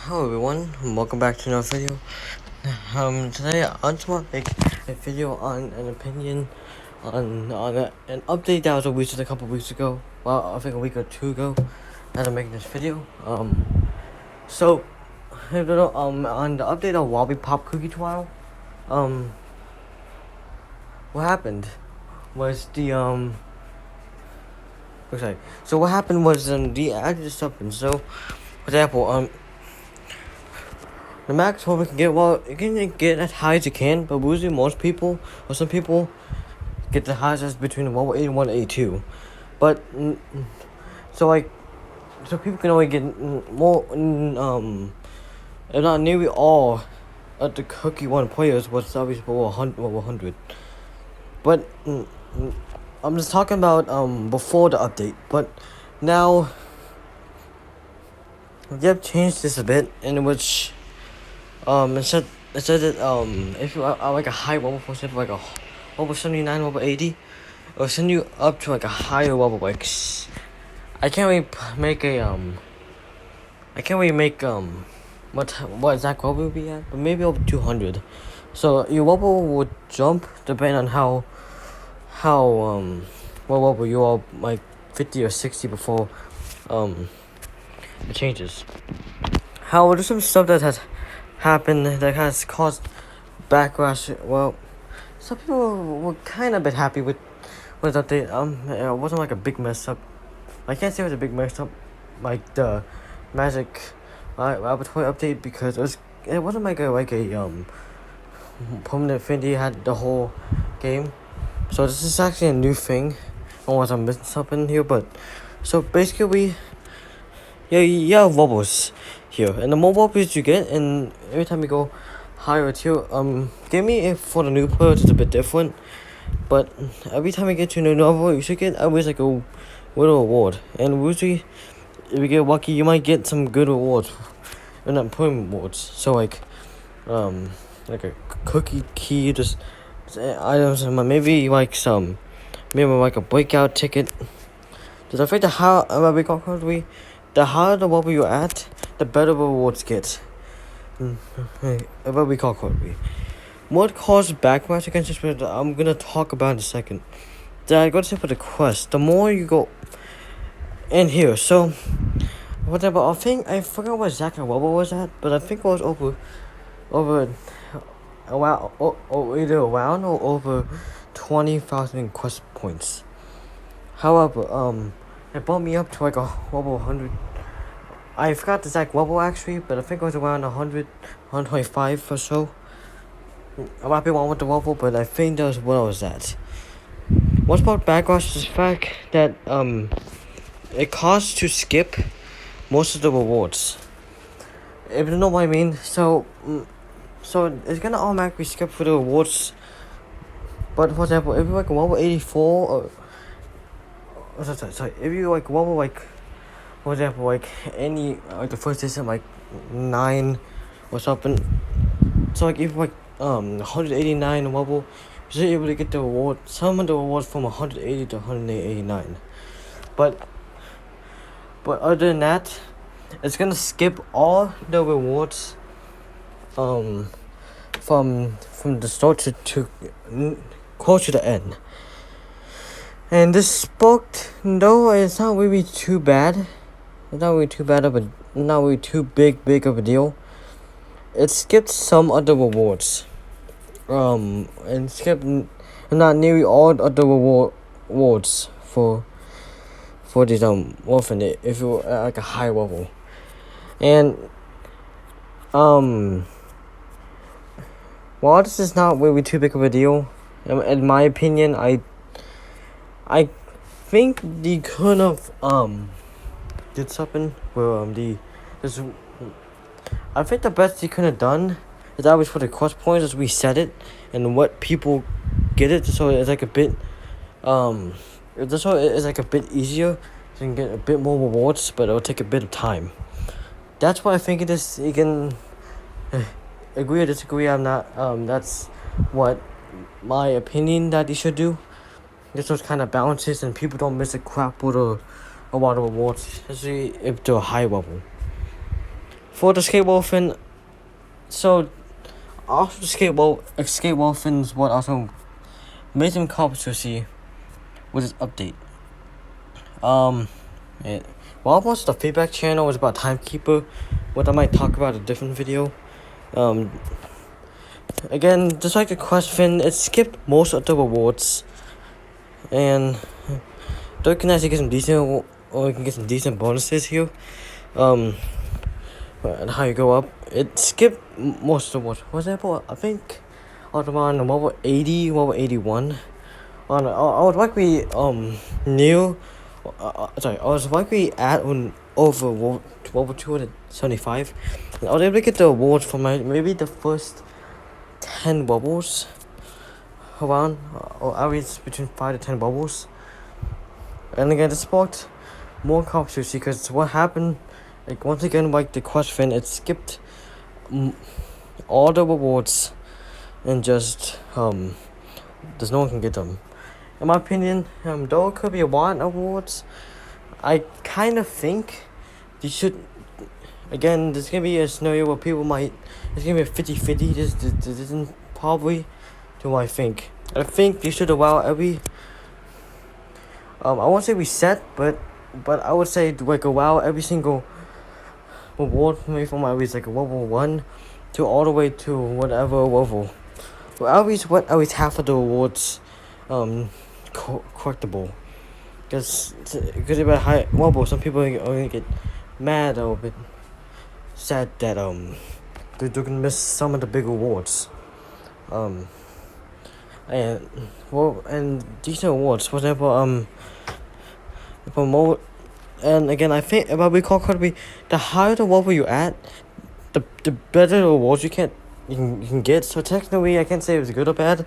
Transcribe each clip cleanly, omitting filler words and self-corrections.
Hello everyone, and welcome back to another video. Today I just want to make a video on an opinion on an update that was released a couple weeks ago. Well, I think a week or two ago. As I'm making this video. So I don't know, on the update of Wobbly Pop Cookie trial, what happened was So what happened was the added just happened. So, for example, the max score we can get, well, you can get as high as you can, but usually most people, or some people, get the highest as between 180 and 182. But, so people can only get more, if not nearly all of the Cookie One players was obviously over 100. But, I'm just talking about, before the update, but now, they've changed this a bit, in which, it said that, if you are like a high level, for example, like a level 79, level 80, it'll send you up to like a higher level, like, I can't really make what exact level would be at, but maybe over 200. So your level would jump depending on what level you are, like 50 or 60 before, it changes. However, there's some stuff that has happened that has caused backlash. Well, some people were kind of a bit happy with the update. It wasn't like a big mess up. I can't say it was a big mess up, like the Magic Laboratory update, because it wasn't like a permanent thing. They had the whole game, so this is actually a new thing. Unless I'm missing something here, but so basically you have wobbles here, and the more wobbles you get, and every time you go higher tier, for the new players it's a bit different, but every time you get to a new level, you should get at least like a little reward, and usually if you get lucky, you might get some good rewards, and not point rewards. So like a cookie key, just items, and maybe like a breakout ticket. Because I think the higher the level you're at, the better rewards get. What we call correctly. What caused backlash against this, but I'm gonna talk about in a second. Then I got to say for the quest, the more you go in here, so whatever, I forgot what exactly level was at, but I think it was over either around or over 20,000 quest points. However, it brought me up to like a level 100. I forgot the exact level actually, but I think it was around 100, 125 or so. I might be wrong with the level, but I think that was what I was at. What's about backlash is the fact that it costs to skip most of the rewards. If you know what I mean, so it's gonna automatically skip for the rewards. But for example, if you're like level 84 if you like level like, for example, like any like the first edition like 9 or something. So like if like 189 level, you're able to get the reward. Some of the rewards from 180 to 189. But other than that, it's gonna skip all the rewards from the start to close to the end. And this sparked, no, it's not really too bad. It's not really too bad not really too big of a deal. It skipped some other rewards. And skipped not nearly all other rewards for this orphan if you're at like a high level. And while this is not really too big of a deal, in my opinion, I think they could have did something where I think the best they could have done is always for the quest points is reset it and what people get it, so it's like a bit it's like a bit easier, so you can get a bit more rewards, but it'll take a bit of time. That's why I think it is. You can agree or disagree. I'm not. That's what my opinion that they should do. This was kind of balances and people don't miss a crap with a lot of rewards, especially if they're high level. for the escape wolfen. So also escape wolfens what also made some controversy with this update. Well, most of the feedback channel was about timekeeper, what I might talk about in a different video. Again, just like the question, it skipped most of the rewards, and though you can actually get some decent, or you can get some decent bonuses here. And how you go up, it skipped most of the rewards. For example, I think around level 80, level 81. I was likely new. I was likely at over level 275. I was able to get the awards from maybe the first 10 bubbles around, or average between 5 to 10 bubbles. And again, this sparked more controversy because what happened, like once again, like the question, it skipped all the rewards and just there's no one can get them. In my opinion, though it could be a lot of awards, I kind of think they should. Again, there's gonna be a scenario where people might. It's gonna be a 50-50. This isn't probably to what I think. I think they should allow every. I won't say reset, but I would say like allow every single reward maybe from at least like a level 1 to all the way to whatever level. Well, at least half of the rewards, collectible. Because if at high level, some people are gonna get mad or a bit sad that they're gonna miss some of the big rewards. And decent awards. For example, and again, I think if I recall correctly, the higher the level you're at, the better the awards you can get. So technically, I can't say it was good or bad.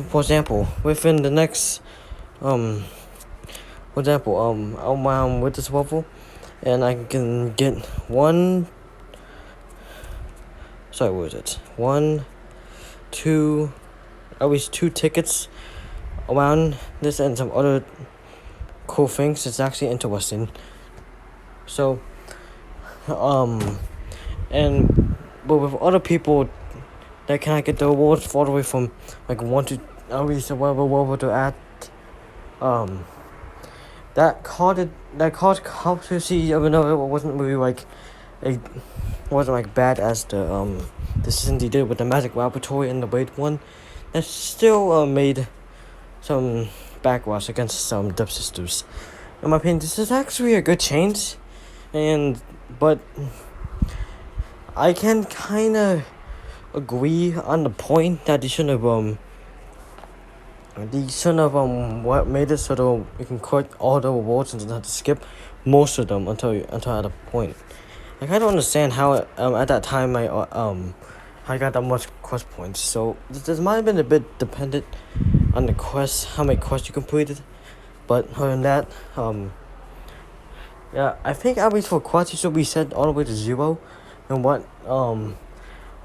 For example, within the next I'm with this level, and I can get one. Sorry, what was it? 1, 2, at least 2 tickets around this and some other cool things. It's actually interesting. So, but with other people that cannot get the awards all the way from like 1 to at least whatever level they're at, that caused controversy. Even though it wasn't really like wasn't like bad as the system they did with the Magic Laboratory and the Blade one, that still made some backlash against some dub systems. In my opinion, this is actually a good change, but I can kind of agree on the point that they shouldn't have what made it so that you can collect all the rewards and have to skip most of them until at a point. I kind of understand how at that time I got that much quest points. So this might have been a bit dependent on the quest, how many quests you completed. But other than that, yeah, I think average for quests you should be set all the way to 0, and what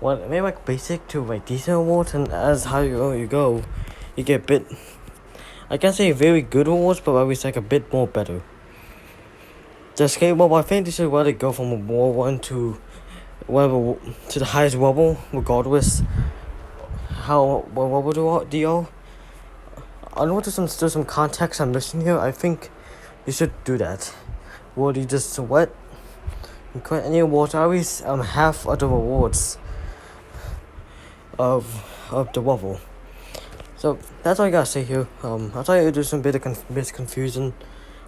maybe like basic to like decent rewards, and as how you go, you get a bit. I can't say very good rewards, but at least like a bit more better. The escape level, I think they should rather go from level 1 to whatever to the highest level, regardless what level do you. I know there's some context I'm missing here. I think you should do that. Would you just what? You collect any rewards? I always half of the rewards of the level. So that's all I gotta say here. I thought it was some bit of confusion,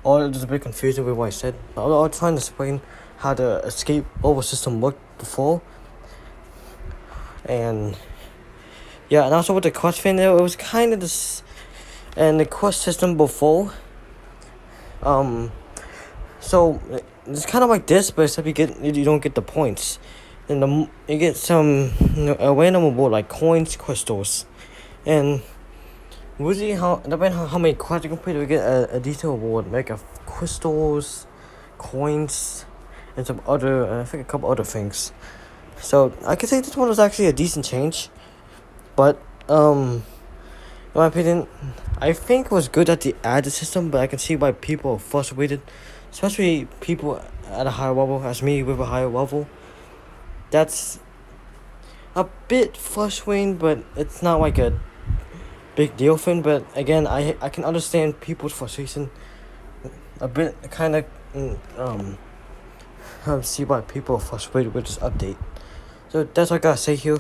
or it was a bit confusing with what I said. I was trying to explain how the escape level system worked before, and yeah, and also with the quest thing there, it was kind of this, and the quest system before. So it's kind of like this, but except you don't get the points, and you get some a random reward like coins, crystals, and usually depending on how many quests you complete, you get a detailed reward like crystals, coins, and some other I think a couple other things. So I could say this one was actually a decent change, but in my opinion, I think it was good that they added the system, but I can see why people are frustrated, especially people at a higher level as me with a higher level. that's a bit frustrating, but it's not like a big deal thing. But again, I can understand people's frustration a bit, kind of see why people are frustrated with this update. So that's what I gotta say here.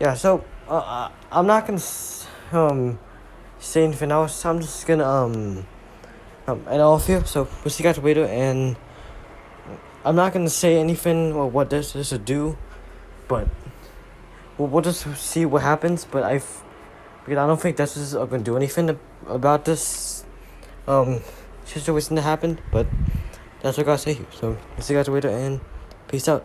Yeah. So I'm not gonna say anything else. I'm just gonna end off here. So we'll see you guys later, and I'm not gonna say anything or what this will do, but we'll just see what happens. But because I don't think this is gonna do anything about this situation that happened. But that's what I gotta say here. So we'll see you guys later, and peace out.